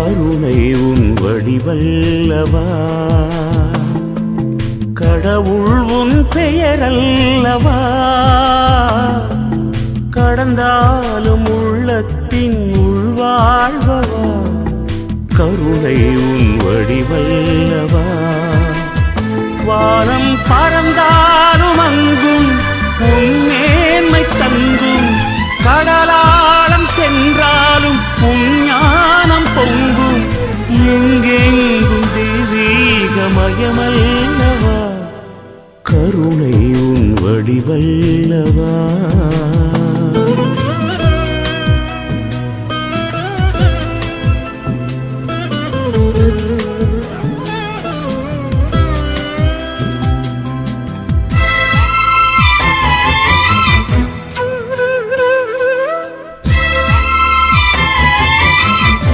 கருணை உன் வடிவல்லவா, கடவுள் உன் பெயரல்லவா, கடந்தாலும் உள்ளத்தின் உள்வாழ்வவா, கருணை உன் வடிவல்லவா. வானம் பறந்தாலும் அங்கும் உன் மேன்மை தங்கும், கடலாளம் சென்றாலும் உன்